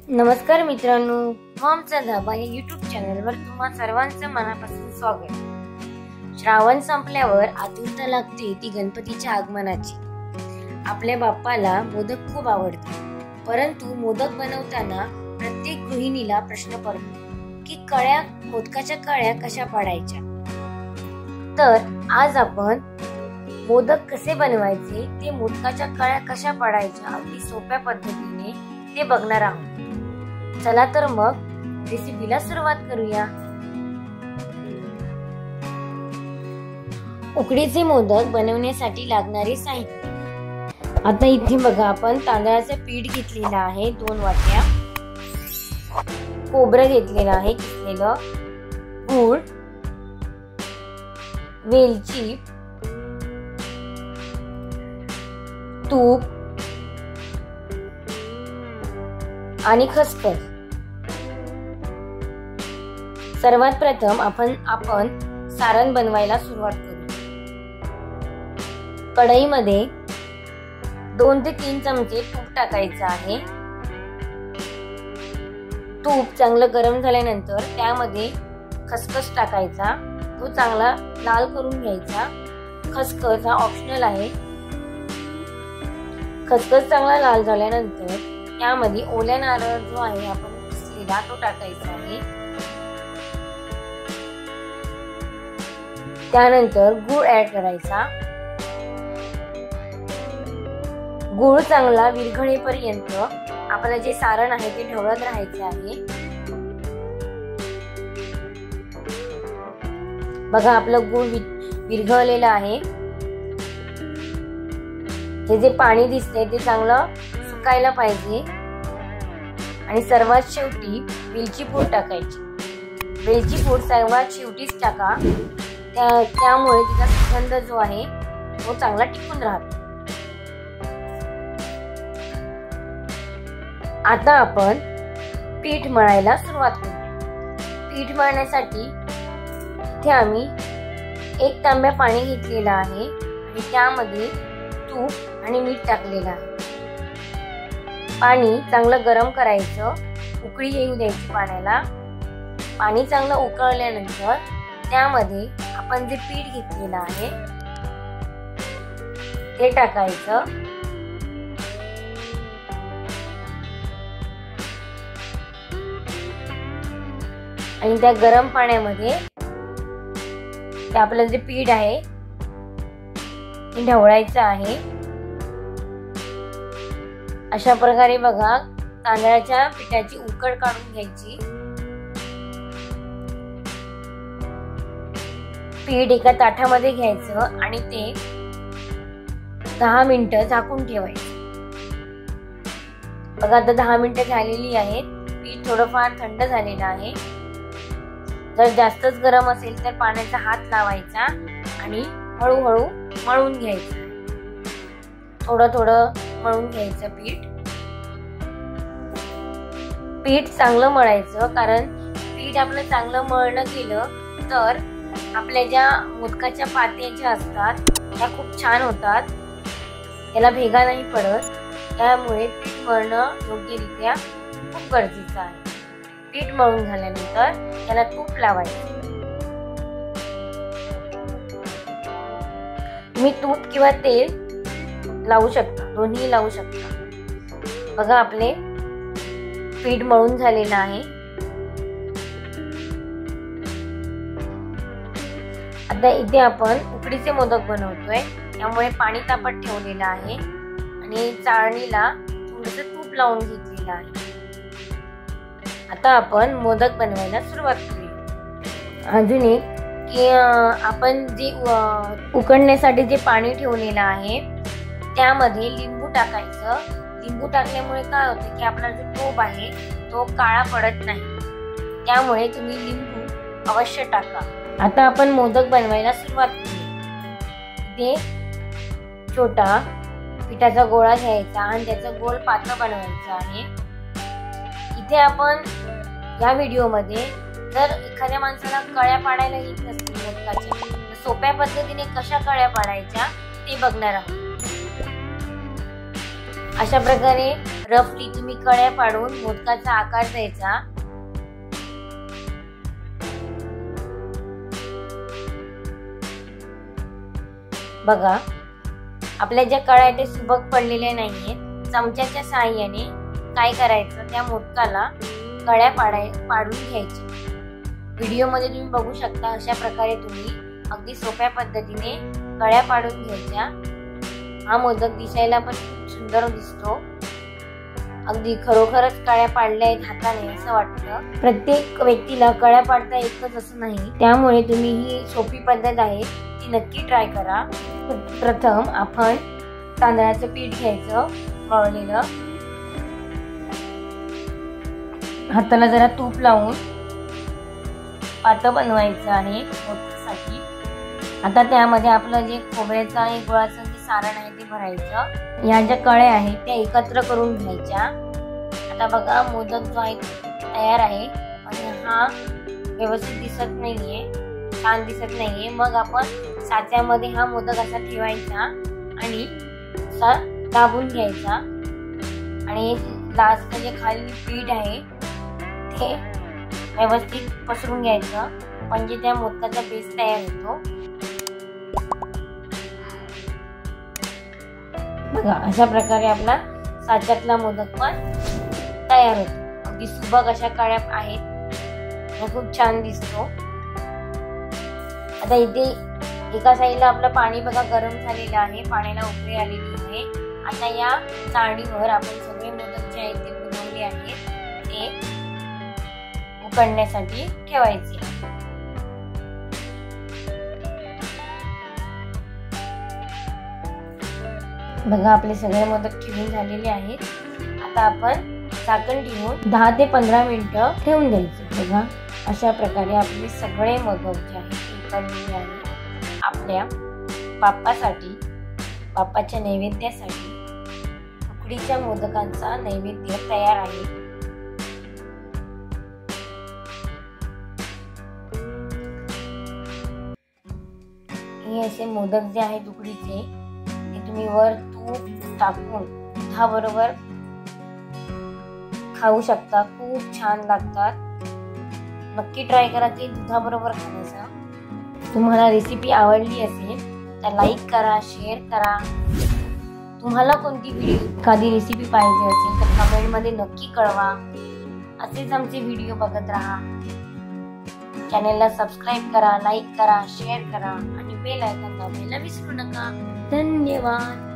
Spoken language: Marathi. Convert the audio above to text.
नमस्कार मित्रांनो, मॉमचा धाबा या यूट्यूब चॅनलवर तुम्हा सर्वांचं मनापासून स्वागत। श्रावण संपल्यावर आतुरता लागते ती गणपतीच्या आगमनाची। आपल्या बाप्पाला मोदक खूप आवडतात, परंतु मोदक बनवताना प्रत्येक गृहिणीला प्रश्न पडतो की मोदकाच्या कळ्या कशा पाडायच्या। तर आज आपण मोदक कसे बनवायचे, ते मोदकाच्या कळ्या कशा पाडायच्या अगदी सोप्या पद्धतीने ते बघणार आहोत। चला तर मग रेसिपीला सुरुवात करूया। उकडीचे मोदक बनवण्यासाठी लागणारे साहित्य। आता इथे बघा, आपण तांदळाचं पीठ घेतलेलं आहे 2 वाट्या, खोबरं घेतलेलं आहे किसलेलं, गूळ, वेलची, तूप आणि खसखस। सर्वात प्रथम आपण सारण बनवायला सुरुवात करू। कढईमध्ये 2 ते 3 चमचे तूप टाकायचं आहे। तूप चांगलं गरम झाल्यानंतर त्यामध्ये खसखस टाकायचा, तो चांगला लाल करून घ्यायचा। खसखस हा ऑप्शनल आहे। खसखस चांगला लाल झाल्यानंतर त्यामध्ये ओल्या नारळ जो आहे आपण किसलेला तो टाकायचा आहे। त्यानंतर गूळ ऍड करायचा। गूळ चांगला विरघळेपर्यंत आपलं जे सारण आहे ते ढवळत राहायचे आहे। बघा, आपलं गूळ विरघळलेलं आहे। हे जे पाणी दिसतंय ते चांगलं सुकायला पाहिजे। आणि सर्वात शेवटी वेलची पूड टाकायची। वेलची पूड सर्वात शेवटीच टाका, त्यामुळे तिचा सुगंध जो आहे तो चांगला टिकून राहतो। आता आपण पीठ मळायला सुरुवात करू। पीठ मळण्यासाठी इथे आम्ही 1 तांब्या पाणी घेतलेलं आहे आणि त्यामध्ये तूप आणि मीठ टाकलेलं आहे। पाणी चांगलं गरम करायचं, उकळी येऊ द्यायची पाण्याला। पाणी चांगलं उकळल्यानंतर त्यामध्ये आपण जे पीठ घेतलेलं आहे ते टाकायचं। आणि त्या गरम पाण्यामध्ये ते आपलं जे पीठ आहे ते ढवळायचं आहे। अशा प्रकारे बघा, तांदळाच्या पिठाची उकड काढून घ्यायची। पीठ एका ताटामध्ये घ्यायचं आणि ते 10 मिनिटं झाकून ठेवायचं। बघा, आता 10 मिनिटं झालेली आहेत। पीठ थोडंफार थंड झालेलं आहे। जर जास्तच गरम असेल तर पाण्याचा हात लावायचा आणि हळूहळू मळून घ्यायचं। थोडं थोडं मळून घ्यायचं पीठ चांगलं मळायचं, कारण पीठ आपलं चांगलं मळलं गेलं तर आपल्या ज्या मोदकाच्या पात्या ज्या असतात त्या खूप छान होतात, त्याला भेगा नाही पडत। त्यामुळे पीठ मळणं योग्यरित्या खूप गरजेचं आहे। पीठ मळून झाल्यानंतर त्याला तूप लावायचं। तुम्ही तूप किंवा तेल लावू शकता, दोन्ही लावू शकता। बघा, आपले पीठ मळून झालेलं आहे। आता इथे आपण उकडीचे मोदक बनवतोय, त्यामुळे पाणी तापत ठेवलेलं आहे आणि चाळणीला थोडंसं तूप लावून घेतलेलं आहे। आता आपण मोदक बनवायला सुरुवात करूया। अजून एक की आपण जे उकडण्यासाठी जे पाणी ठेवलेलं आहे त्यामध्ये लिंबू टाकायचं। लिंबू टाकल्यामुळे काय होतं की आपला जो टोप आहे तो काळा पडत नाही, त्यामुळे तुम्ही लिंबू अवश्य टाका। आता आपण मोदक बनवायला सुरुवात करूया। इथे छोटा पिठाचा गोळा घ्यायचा आणि त्याचं गोल पातळ बनवायचं आहे। इथे आपण या व्हिडिओमध्ये जर एखाद्या माणसाला कळ्या पाडायला येत नसतील मोदकाच्या, तर सोप्या पद्धतीने कशा कळ्या पाडायच्या ते बघणार आहोत। अशा प्रकारे रफली तुम्ही कळ्या पाडून मोदकाचा आकार द्यायचा। बघा आपल्या ज्या कळ्या ते सुबक पडलेले नाहीयेत। चमच्याच्या साहाय्याने काय करायचं, त्या मोदकाला कळ्या पाडून घ्यायच्या। व्हिडिओ मध्ये तुम्ही बघू शकता अशा प्रकारे तुम्ही अगदी सोप्या पद्धतीने कळ्या पाडून घ्यायच्या। हा मोदक दिसायला पण खूप सुंदर दिसतो। अगदी खरोखरच कळ्या पाडल्या आहेत हाताने असं वाटतं। प्रत्येक व्यक्तीला कळ्या पाडता येतच असं नाही, त्यामुळे तुम्ही ही सोपी पद्धत आहे ती नक्की ट्राय करा। प्रथम आपण तांदळाचं पीठ घ्यायचं मळलेलं, हाताला जरा तूप लावून पातळ बनवायचं आहे मोदकासाठी। आता त्यामध्ये आपलं जे खोबऱ्याचं आणि गुळाचं जे सारण आहे ते भरायचं। या ज्या कळ्या आहेत त्या एकत्र करून घ्यायच्या। आता बघा मोदक जो आहे तयार आहे आणि हा व्यवस्थित दिसत नाहीये, छान दिसत नाहीये। मग आपण साच्यामध्ये हा मोदक असा ठेवायचा आणि असा दाबून घ्यायचा आणि लास्ट जे खाली पीठ आहे ते व्यवस्थित पसरून घ्यायचं, म्हणजे त्या मोदकाचा बेस तयार होतो। बघा अशा प्रकारे आपला साच्यातला मोदक पण तयार होतो। अगदी सुबक अशा कळ्या आहेत, खूप छान दिसतो। आता इथे एका साईडला आपलं पाणी बघा गरम झालेलं आहे, पाण्याला उकळी आलेली आहे। आता या चाळणीवर आपण सगळे मोदक जे आहेत ते बनवले आहेत ते उकडण्यासाठी ठेवायचे। बघा आपले सगळे मोदक ठेवून झालेले आहेत। आता आपण झाकण ठेवून 10 ते 15 मिनिटं ठेवून द्यायचे। बघा अशा प्रकारे आपले सगळे मोदक जे आहेत ते उकडलेले आहेत। आपल्या बाप्पासाठी, बाप्पाच्या नैवेद्यासाठी उकडीच्या मोदकांचा नैवेद्य तयार आहे। हे असे मोदक जे आहेत उकडीचे ते तुम्ही वर तूप टाकून दुधाबरोबर खाऊ शकता, खूप छान लागतात। नक्की ट्राय करा ते दुधाबरोबर खाण्याचा। तुम्हाला रेसिपी आवडली असेल तर लाईक करा, शेअर करा। तुम्हाला कोणती एखादी रेसिपी पाहिजे असेल तर कमेंट मध्ये नक्की कळवा। असेच आमचे व्हिडिओ बघत राहा। चॅनलला सबस्क्राईब करा, लाईक करा, शेअर करा आणि बेल आयकॉन दाबायला विसरू नका। धन्यवाद।